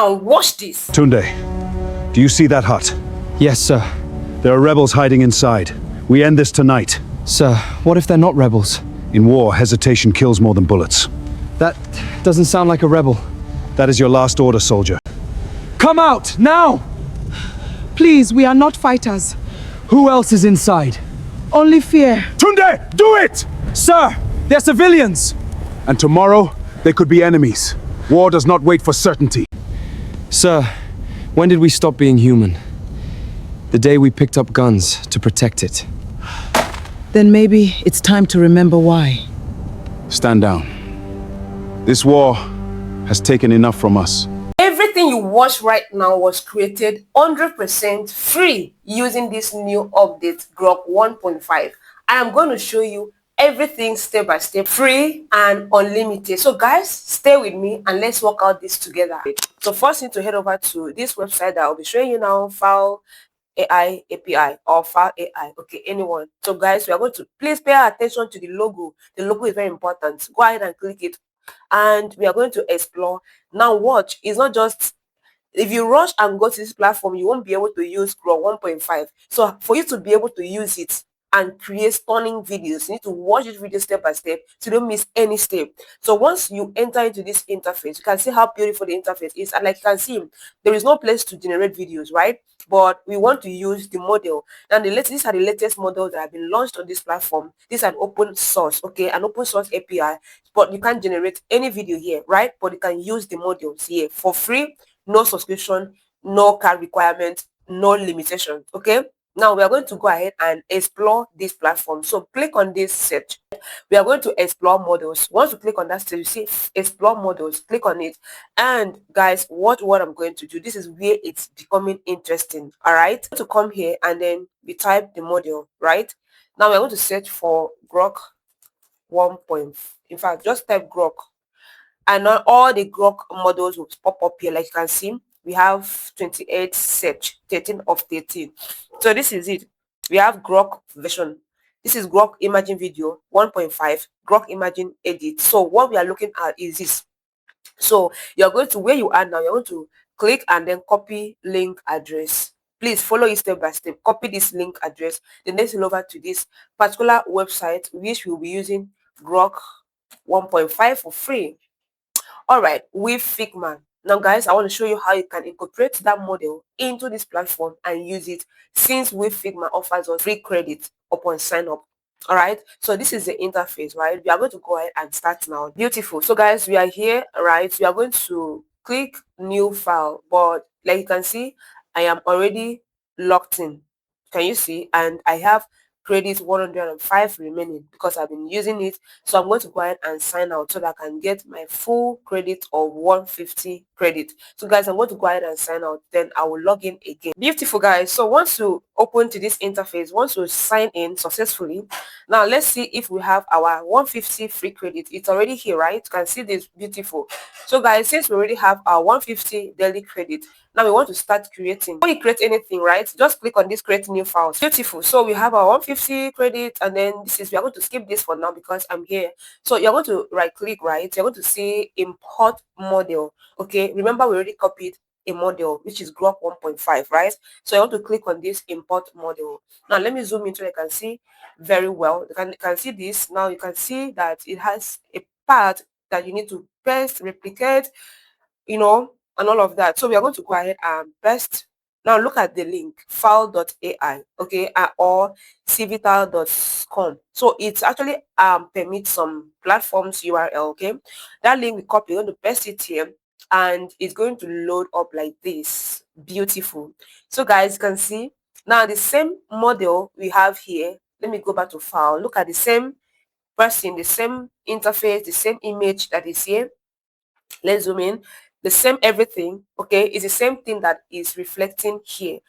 Now watch this. Tunde, do you see that hut? Yes, sir. There are rebels hiding inside. We end this tonight. Sir, what if they're not rebels? In war, hesitation kills more than bullets. That doesn't sound like a rebel. That is your last order, soldier. Come out, now! Please, we are not fighters. Who else is inside? Only fear. Tunde, do it! Sir, they're civilians! And tomorrow, they could be enemies. War does not wait for certainty. Sir, when did we stop being human? The day we picked up guns to protect it. Then maybe it's time to remember why. Stand down. This war has taken enough from us. Everything you watch right now was created 100% free using this new update, GROK 1.5. I am going to show you everything step by step, free and unlimited. So guys, stay with me and let's work out this together. So first, you need to head over to this website that I'll be showing you now, File AI API or File AI, okay, anyone. So guys, we are going to please pay attention to the logo. The logo is very important. Go ahead and click it, and we are going to explore. Now watch, it's not just, if you rush and go to this platform, you won't be able to use GROK 1.5. So for you to be able to use it and create stunning videos, you need to watch this video step by step so you don't miss any step. So once you enter into this interface, you can see how beautiful the interface is, and like you can see, there is no place to generate videos, right? But we want to use the model, and these are the latest models that have been launched on this platform. These are open source, okay, an open source API, but you can't generate any video here, right? But you can use the models here for free, no subscription, no card requirement, no limitation, okay? Now we are going to go ahead and explore this platform. So click on this search. We are going to explore models. Once you click on that, you see explore models, click on it. And guys, what I'm going to do, this is where it's becoming interesting. All right, to come here and then we type the model, right? Now we're going to search for Grok 1.5. In fact, just type Grok, and now all the Grok models will pop up here. Like you can see, we have 28 search, 13 of 13. So this is it. We have Grok version. This is Grok Imaging Video 1.5, Grok Imaging Edit. So what we are looking at is this. So you're going to where you are now, you're going to click and then copy link address. Please follow it step by step. Copy this link address, then let's head over to this particular website, which we'll be using Grok 1.5 for free. All right, with Figma. Now guys, I want to show you how you can incorporate that model into this platform and use it, since with Figma offers us free credit upon sign up. All right, so this is the interface, right? We are going to go ahead and start now. Beautiful. So guys, we are here, right? We are going to click new file, but like you can see, I am already logged in. Can you see? And I have credit 105 remaining because I've been using it. So I'm going to go ahead and sign out so that I can get my full credit of 150 credit. So guys, I'm going to go ahead and sign out, then I will log in again. Beautiful guys. So once you open to this interface, once you sign in successfully, now let's see if we have our 150 free credit. It's already here, right? You can see this. Beautiful. So guys, since we already have our 150 daily credit, now we want to start creating. When you create anything, right, just click on this create new files. Beautiful. So we have our 150 credit, and then this is, we are going to skip this for now because I'm here. So you're going to right click, right? You're going to see import model. Okay, remember we already copied a model which is Grok 1.5, right? So I want to click on this import model. Now let me zoom in so you can see very well. You can see this. Now you can see that it has a part that you need to paste, replicate, you know, and all of that. So we are going to go ahead and paste. Now look at the link file.ai, okay, or cvital.com. So it's actually permits some platforms URL, okay. That link we copy, we're going to paste it here, and it's going to load up like this. Beautiful. So guys, you can see now the same model we have here. Let me go back to file. Look at the same person, the same interface, the same image that is here. Let's zoom in. The same everything, okay, is the same thing that is reflecting here,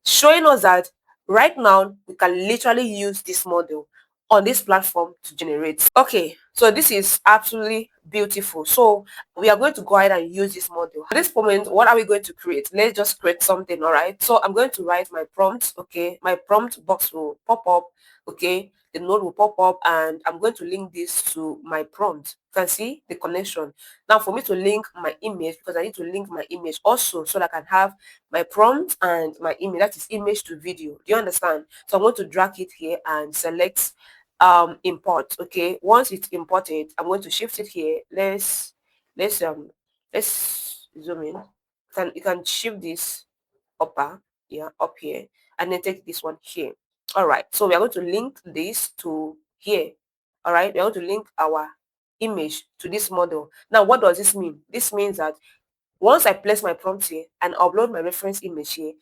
showing us that right now we can literally use this model on this platform to generate. Okay, so this is absolutely beautiful. So we are going to go ahead and use this model. At this moment, what are we going to create? Let's just create something. All right, so I'm going to write my prompt. Okay, my prompt box will pop up. Okay, the node will pop up, and I'm going to link this to my prompt. You can see the connection. Now for me to link my image, because I need to link my image also so that I can have my prompt and my image, that is image to video. Do you understand? So I'm going to drag it here and select import. Okay, once it's imported, I'm going to shift it here. Let's zoom in. You can shift this upper, yeah, up here, and then take this one here. All right, so we are going to link this to here. All right, we are going to link our image to this model. Now what does this mean? This means that once I place my prompt here and upload my reference image here,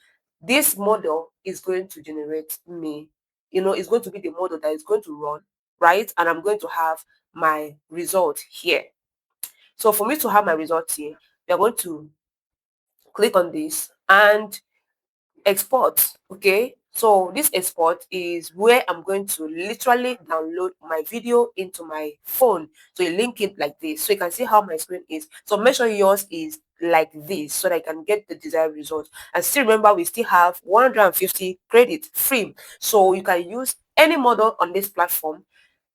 this model is going to generate me, it's going to be the model that is going to run, right? And I'm going to have my result here. So for me to have my result here, we are going to click on this and export. Okay, so this export is where I'm going to literally download my video into my phone. So you link it like this, so you can see how my screen is. So make sure yours is like this so that I can get the desired result. And still remember, we still have 150 credit free, so you can use any model on this platform.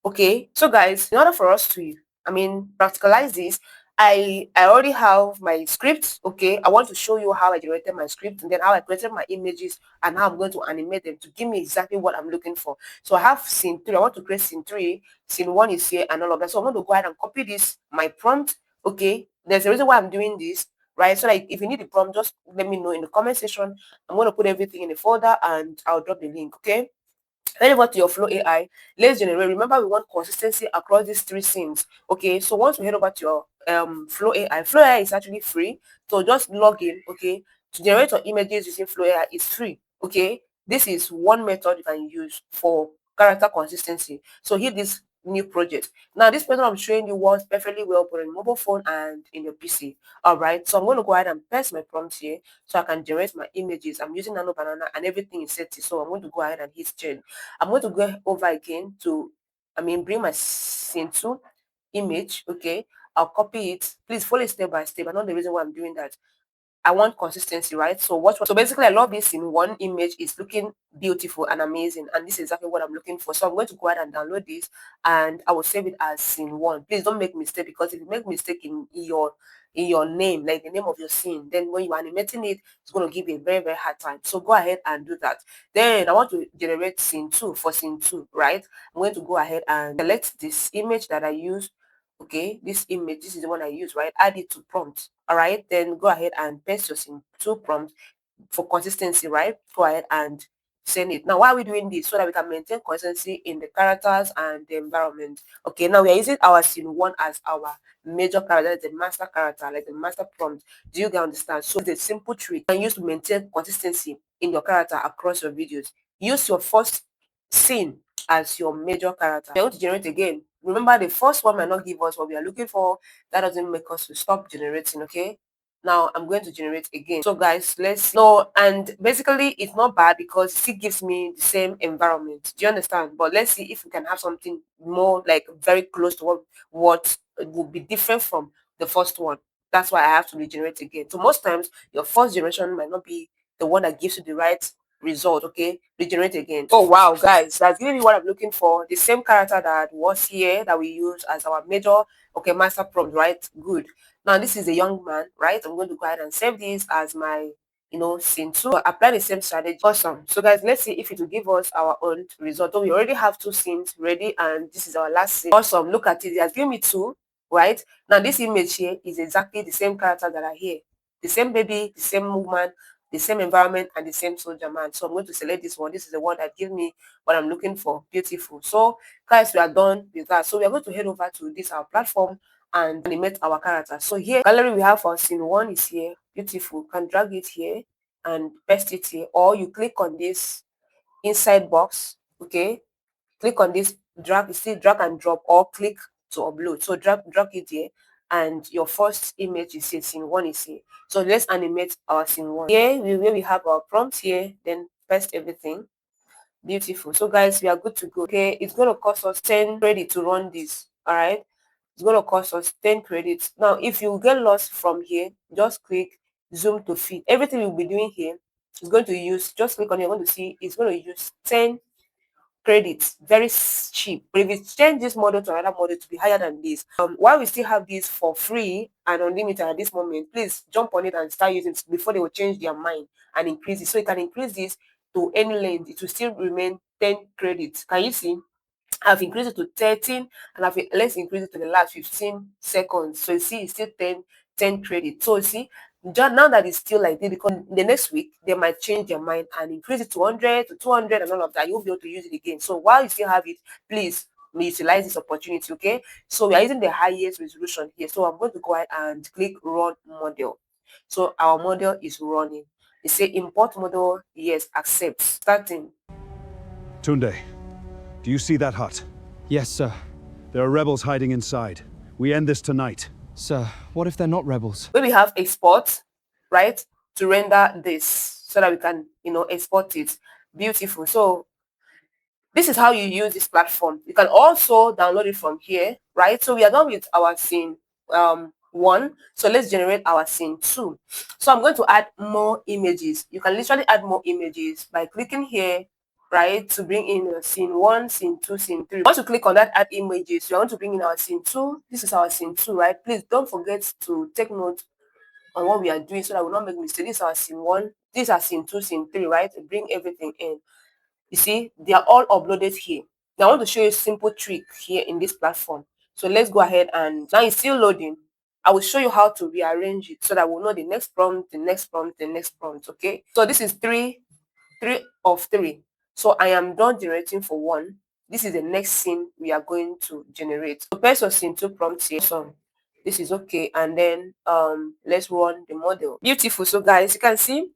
Okay, so guys, in order for us to, practicalize this, I already have my script. Okay, I want to show you how I generated my script, and then how I created my images, and how I'm going to animate them to give me exactly what I'm looking for. So I have scene 3. I want to create scene 3. Scene 1 is here, and all of that. So I'm going to go ahead and copy this, my prompt. Okay, there's a reason why I'm doing this, right? So like, if you need the prompt, just let me know in the comment section. I'm going to put everything in a folder, and I'll drop the link. Okay. Head over to your Flow AI. Let's generate. Remember, we want consistency across these 3 scenes. Okay, so once we head over to your Flow AI, Flow AI is actually free. So just log in. Okay, to generate your images using Flow AI is free. Okay, this is one method you can use for character consistency. So hit this new project. Now this method I'm showing you works perfectly well both on your mobile phone and in your PC. All right, so I'm going to go ahead and paste my prompt here so I can generate my images. I'm using Nano Banana and everything is set. So I'm going to go ahead and hit change. I'm going to go over again to, bring my scene 2 image. Okay, I'll copy it. Please follow it step by step. I know the reason why I'm doing that. I want consistency, right? So watch. So basically, I love this in one image. It's looking beautiful and amazing, and this is exactly what I'm looking for. So I'm going to go ahead and download this, and I will save it as scene 1. Please don't make mistake, because if you make mistake in your name, like the name of your scene, then when you're animating it, it's going to give you a very, very hard time. So go ahead and do that. Then I want to generate scene 2 for scene 2, right? I'm going to go ahead and select this image that I use. Okay, this image, this is the one I use, right? Add it to prompt. All right, then go ahead and paste your scene 2 prompt for consistency, right? Go ahead and send it. Now, why are we doing this? So that we can maintain consistency in the characters and the environment. Okay, now we are using our scene 1 as our major character, the master character, like the master prompt. Do you guys understand? So it's a simple trick you can use to maintain consistency in your character across your videos. Use your first scene as your major character. You're going to generate again. Remember, the first one might not give us what we are looking for. That doesn't make us to stop generating. Okay, now I'm going to generate again. So guys, let's know. And basically it's not bad because it still gives me the same environment. Do you understand? But let's see if we can have something more like very close to what would be different from the first one. That's why I have to regenerate again. So most times your first generation might not be the one that gives you the right result. Okay, regenerate again. Oh wow, guys, that's giving me what I'm looking for. The same character that was here that we use as our major, okay, master prompt, right? Good. Now this is a young man, right? I'm going to go ahead and save this as my, scene 2. Apply the same strategy. Awesome. So guys, let's see if it will give us our own result. So we already have 2 scenes ready, and this is our last scene. Awesome. Look at it. It has given me 2, right? Now this image here is exactly the same character that are here. The same baby, the same woman, the same environment, and the same soldier man. So I'm going to select this one. This is the one that gives me what I'm looking for. Beautiful. So guys, we are done with that. So we are going to head over to this our platform and animate our character. So here, gallery we have our scene 1 is here. Beautiful. You can drag it here and paste it here, or you click on this inside box. Okay, click on this, drag and drop, or click to upload. So drag it here, and your first image is here. Scene 1 is here. So let's animate our scene 1. Here where we have our prompt here, then paste everything. Beautiful. So guys, we are good to go. Okay, it's going to cost us 10 credit to run this. All right, it's going to cost us 10 credits. Now if you get lost from here, just click zoom to fit. Everything we'll be doing here is going to use, just click on it, you're going to see it's going to use 10 credits, very cheap. But if you change this model to another model to be higher than this, while we still have this for free and unlimited at this moment, please jump on it and start using it before they will change their mind and increase it. So you can increase this to any length. It will still remain 10 credits. Can you see? I've increased it to 13 and let's increase it to the last 15 seconds. So you see, it's still 10 credits. So you see, just now that it's still like this, because the next week they might change their mind and increase it to 100 to 200 and all of that. You'll be able to use it again. So while you still have it, please utilize this opportunity. Okay, so we are using the highest resolution here. So I'm going to go ahead and click run model. So our model is running. It say import model, yes, accept. Starting. Tunde, do you see that hut? Yes, sir. There are rebels hiding inside. We end this tonight. Sir, what if they're not rebels? When we have export, right, to render this so that we can, export it. Beautiful. So this is how you use this platform. You can also download it from here, right? So we are done with our scene 1. So let's generate our scene 2. So I'm going to add more images. You can literally add more images by clicking here, right, to bring in scene 1, scene 2, scene 3. Once you click on that add images, you want to bring in our scene 2. This is our scene 2, right? Please don't forget to take note on what we are doing so that we will not make mistakes. This is our scene 1, this is our scene 2, scene 3, right? Bring everything in. You see, they are all uploaded here. Now I want to show you a simple trick here in this platform. So let's go ahead, and now it's still loading. I will show you how to rearrange it so that we'll know the next prompt, the next prompt, the next prompt. Okay. So this is 3 of 3. So I am done generating for 1. This is the next scene we are going to generate. So paste your scene 2 prompts here. So this is okay, and then let's run the model. Beautiful. So guys, you can see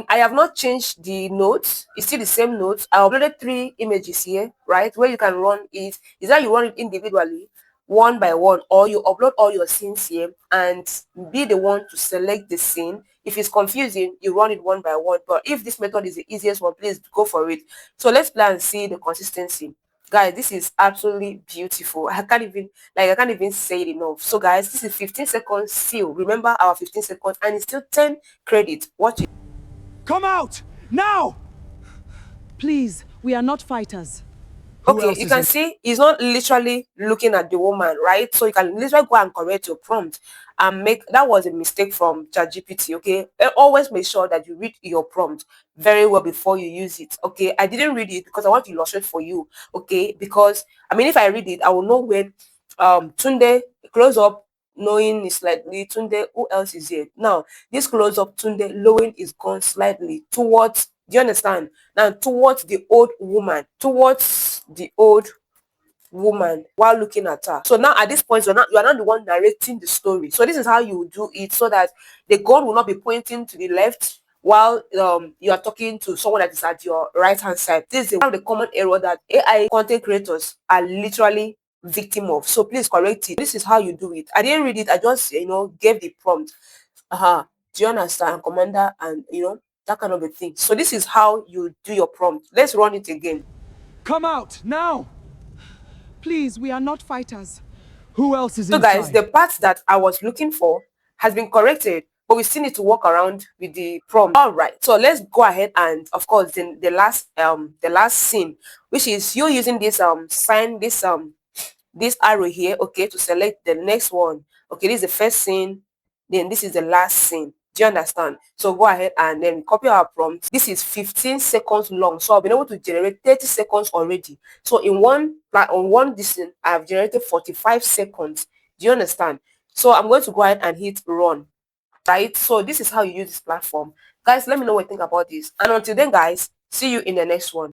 I have not changed the notes. It's still the same notes. I uploaded 3 images here, right? Where you can run it is that you run it individually, one by one, or you upload all your scenes here and be the one to select the scene. If it's confusing, you run it one by one. But if this method is the easiest one, please go for it. So let's play and see the consistency. Guys, this is absolutely beautiful. I can't even say it enough. So guys, this is 15 seconds still. Remember our 15 seconds, and it's still 10 credits. Watch it. Come out! Now! Please, we are not fighters. Okay, you can see he's not literally looking at the woman, right? So you can literally go and correct your prompt and that was a mistake from ChatGPT. Okay, always make sure that you read your prompt very well before you use it. Okay, I didn't read it because I want to illustrate for you. Okay, because I mean, if I read it, I will know when Tunde close up knowing is slightly Tunde. Who else is here now? This close up Tunde lowing is gone slightly towards. Do you understand? Now towards the old woman, while looking at her. So now at this point, you are not the one narrating the story. So this is how you do it so that the gun will not be pointing to the left while you are talking to someone that is at your right hand side. This is one of the common error that AI content creators are literally victim of. So please correct it. This is how you do it. I didn't read it. I just gave the prompt. Do you understand, Commander? And that kind of a thing. So this is how you do your prompt. Let's run it again. Come out, now! Please, we are not fighters. Who else is So inside? guys, the part that I was looking for has been corrected, but we still need to work around with the prompt. All right, so let's go ahead, and of course the last scene, which is you using this sign, this arrow here, okay, to select the next one. Okay, this is the first scene, then this is the last scene. Do you understand? So go ahead and then copy our prompt. This is 15 seconds long, so I've been able to generate 30 seconds already. So on one distance, I have generated 45 seconds. Do you understand? So I'm going to go ahead and hit run. Right? So this is how you use this platform. Guys, let me know what you think about this. And until then, guys, see you in the next one.